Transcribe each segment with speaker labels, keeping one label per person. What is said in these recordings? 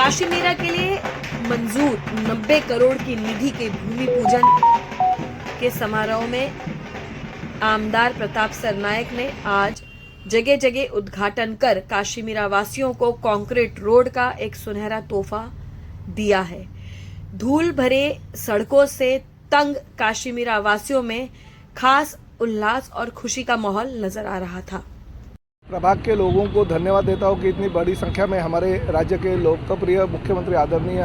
Speaker 1: काशी मेला के लिए मंजूर 90 करोड़ की निधि के भूमि पूजन के समारोह में आमदार प्रताप सरनायक ने आज जगह जगह उद्घाटन कर काशीमीरा वासियों को कंक्रीट रोड का एक सुनहरा तोहफा दिया है। धूल भरे सड़कों से तंग काशीमीरा वासियों में खास उल्लास और खुशी का माहौल नजर आ रहा था।
Speaker 2: प्रभाग के लोगों को धन्यवाद देता हूं कि इतनी बड़ी संख्या में हमारे राज्य के लोकप्रिय मुख्यमंत्री आदरणीय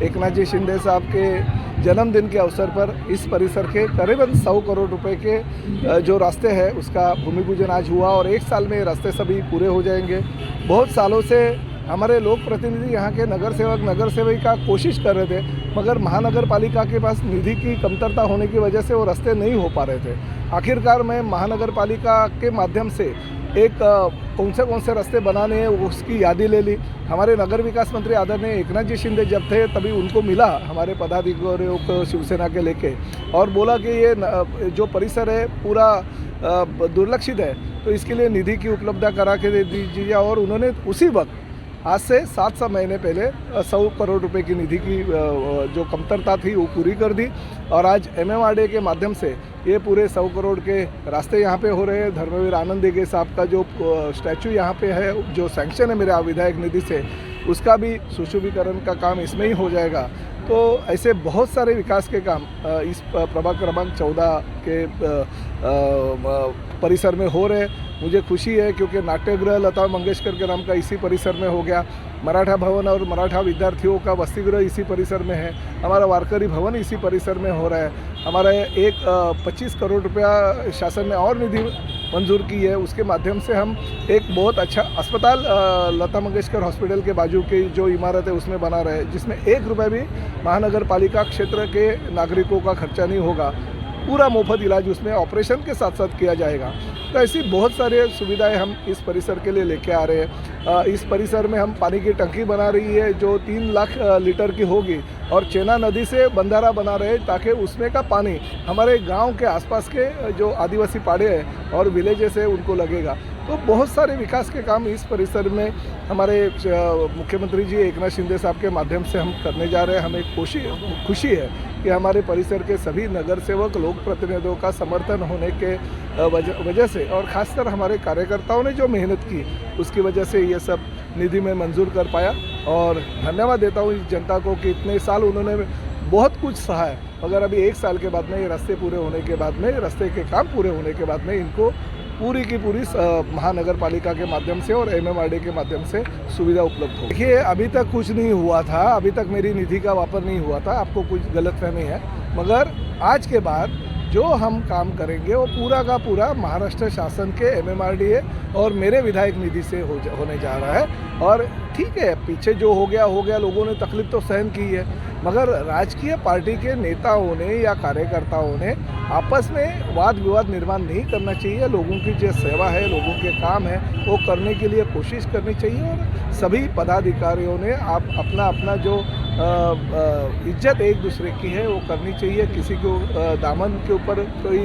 Speaker 2: एकनाथ जी शिंदे साहब के जन्मदिन के अवसर पर इस परिसर के करीबन 100 करोड़ रुपए के जो रास्ते हैं उसका भूमि पूजन आज हुआ और एक साल में ये रास्ते सभी पूरे हो जाएंगे। बहुत सालों से हमारे लोक प्रतिनिधि यहाँ के नगर सेवक नगर सेविका कोशिश कर रहे थे, मगर महानगर पालिका के पास निधि की कमतरता होने की वजह से वो रास्ते नहीं हो पा रहे थे। आखिरकार मैं महानगर पालिका के माध्यम से एक कौन से रास्ते बनाने हैं उसकी यादी ले ली। हमारे नगर विकास मंत्री आदरणीय एकनाथ जी शिंदे जब थे तभी उनको मिला हमारे पदाधिकारियों को शिवसेना के लेके और बोला कि ये जो परिसर है पूरा दुर्लक्षित है तो इसके लिए निधि की उपलब्धता करा के दे दीजिए। और उन्होंने उसी वक्त आज से 7 महीने पहले 100 करोड़ रुपए की निधि की जो कमतरता थी वो पूरी कर दी और आज MMRDA के माध्यम से ये पूरे 100 करोड़ के रास्ते यहाँ पे हो रहे हैं। धर्मवीर आनंद देगे साहब का जो स्टैचू यहाँ पे है जो सैंक्शन है मेरे विधायक निधि से उसका भी सुशोभीकरण का काम इसमें ही हो जाएगा। तो ऐसे बहुत सारे विकास के काम इस प्रभाग क्रमांक 14 के परिसर में हो रहे हैं। मुझे खुशी है क्योंकि नाट्यगृह लता मंगेशकर के नाम का इसी परिसर में हो गया, मराठा भवन और मराठा विद्यार्थियों का वसतिगृह इसी परिसर में है, हमारा वारकरी भवन इसी परिसर में हो रहा है। हमारा एक 25 करोड़ रुपया शासन ने और निधि मंजूर की है, उसके माध्यम से हम एक बहुत अच्छा अस्पताल लता मंगेशकर हॉस्पिटल के बाजू की जो इमारत है उसमें बना रहे हैं, जिसमें 1 रुपये भी महानगर पालिका क्षेत्र के नागरिकों का खर्चा नहीं होगा। पूरा मुफ्त इलाज उसमें ऑपरेशन के साथ साथ किया जाएगा। तो ऐसी बहुत सारे सुविधाएं हम इस परिसर के लिए लेके आ रहे हैं। इस परिसर में हम पानी की टंकी बना रही है जो 3 लाख लीटर की होगी और चेना नदी से बंधारा बना रहे हैं ताकि उसमें का पानी हमारे गांव के आसपास के जो आदिवासी पाड़े हैं और विलेजेस है उनको लगेगा। तो बहुत सारे विकास के काम इस परिसर में हमारे मुख्यमंत्री जी एकनाथ शिंदे साहब के माध्यम से हम करने जा रहे हैं। हमें खुशी है कि हमारे परिसर के सभी नगर सेवक लोक प्रतिनिधियों का समर्थन होने के वजह से और ख़ासकर हमारे कार्यकर्ताओं ने जो मेहनत की उसकी वजह से ये सब निधि में मंजूर कर पाया। और धन्यवाद देता हूँ इस जनता को कि इतने साल उन्होंने बहुत कुछ सहा है, मगर अभी 1 साल के बाद में ये रास्ते पूरे होने के बाद में रास्ते के काम पूरे होने के बाद में इनको पूरी की पूरी महानगर पालिका के माध्यम से और MMRDA के माध्यम से सुविधा उपलब्ध हो। देखिए अभी तक कुछ नहीं हुआ था, अभी तक मेरी निधि का वापर नहीं हुआ था, आपको कुछ गलतफहमी है, मगर आज के बाद जो हम काम करेंगे वो पूरा का पूरा महाराष्ट्र शासन के MMRDA और मेरे विधायक निधि से होने जा रहा है। और ठीक है पीछे जो हो गया लोगों ने तकलीफ तो सहन की है, मगर राजकीय पार्टी के नेताओं ने या कार्यकर्ताओं ने आपस में वाद विवाद निर्माण नहीं करना चाहिए। लोगों की जो सेवा है लोगों के काम है वो करने के लिए कोशिश करनी चाहिए और सभी पदाधिकारियों ने अपना जो इज्जत एक दूसरे की है वो करनी चाहिए। किसी को दामन के ऊपर कोई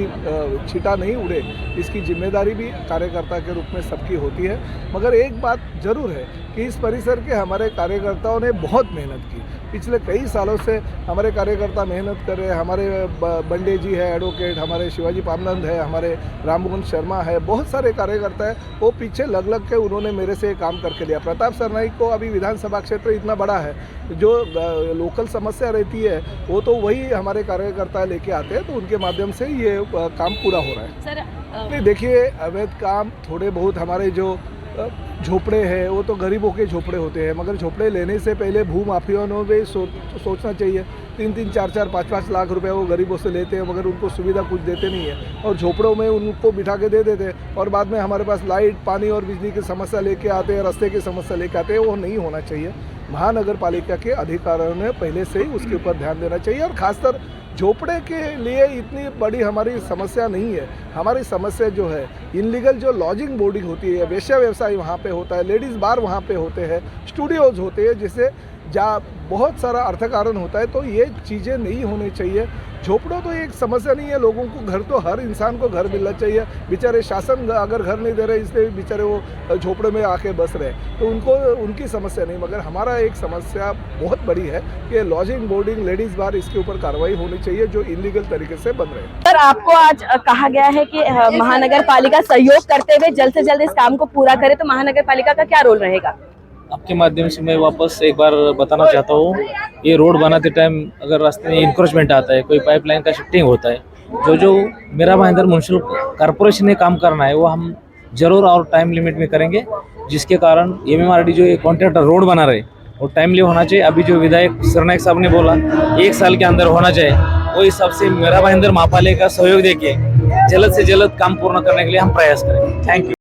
Speaker 2: छींटा नहीं उड़े, इसकी जिम्मेदारी भी कार्यकर्ता के रूप में सबकी होती है। मगर एक बात ज़रूर है कि इस परिसर के हमारे कार्यकर्ताओं ने बहुत मेहनत की, पिछले कई सालों से हमारे कार्यकर्ता मेहनत कर रहे हैं। हमारे बंडे जी है एडवोकेट, हमारे शिवाजी पामनंद है, हमारे राममोहन शर्मा है, बहुत सारे कार्यकर्ता हैं वो पीछे लग के उन्होंने मेरे से काम करके लिया। प्रताप सरनाइक को अभी विधानसभा क्षेत्र इतना बड़ा है, जो लोकल समस्या रहती है वो तो वही हमारे कार्यकर्ता लेके आते हैं, तो उनके माध्यम से ये काम पूरा हो रहा है।
Speaker 1: सर
Speaker 2: देखिए अवैध काम थोड़े बहुत हमारे जो झोपड़े हैं वो तो गरीबों के झोपड़े होते हैं, मगर झोपड़े लेने से पहले भूमाफियाओं ने भी सोचना चाहिए। 3-3, 4-4, 5-5 लाख रुपए वो गरीबों से लेते हैं मगर उनको सुविधा कुछ देते नहीं है और झोपड़ों में उनको बिठा के दे देते हैं और बाद में हमारे पास लाइट पानी और बिजली की समस्या लेके आते हैं, रास्ते की समस्या लेके आते हैं। वो नहीं होना चाहिए। महानगर पालिका के अधिकारियों ने पहले से ही उसके ऊपर ध्यान देना चाहिए और खासकर झोपड़े के लिए इतनी बड़ी हमारी समस्या नहीं है। हमारी समस्या जो है इनलीगल जो लॉजिंग बोर्डिंग होती है, वेश्या व्यवसाय वहाँ पे होता है, लेडीज़ बार वहाँ पे होते हैं, स्टूडियोज़ होते हैं, जिससे जहाँ बहुत सारा अर्थकारण होता है, तो ये चीज़ें नहीं होनी चाहिए। झोपड़ों तो एक समस्या नहीं है, लोगों को घर तो हर इंसान को घर मिलना चाहिए। बेचारे शासन अगर घर नहीं दे रहे इसलिए बेचारे वो झोपड़े में आके बस रहे, तो उनको उनकी समस्या नहीं, मगर हमारा एक समस्या बहुत बड़ी है कि लॉजिंग बोर्डिंग लेडीज़ बार इसके ऊपर कार्रवाई होनी चाहिए जो इलीगल तरीके से बन रहे हैं।
Speaker 3: सर, आपको आज कहा गया है कि महानगर पालिका सहयोग करते हुए जल्द से जल्द इस काम को पूरा करे, तो महानगर पालिका का क्या रोल रहेगा?
Speaker 4: आपके माध्यम से मैं वापस एक बार बताना चाहता हूँ, ये रोड बनाते टाइम अगर रास्ते में इंक्रोचमेंट आता है, कोई पाइपलाइन का शिफ्टिंग होता है, जो मेरा भाईंदर म्युनिसिपल कॉर्पोरेशन ने काम करना है वो हम जरूर और टाइम लिमिट में करेंगे, जिसके कारण MMRD जो ये कॉन्ट्रैक्टर रोड बना रहे वो टाइमली होना चाहिए। अभी जो विधायक सरनायक साहब ने बोला 1 साल के अंदर होना चाहिए, वो हिसाब से मेरा भाईंदर महापालिका का सहयोग देके जल्द से जल्द काम पूर्ण करने के लिए हम प्रयास करेंगे। Thank you.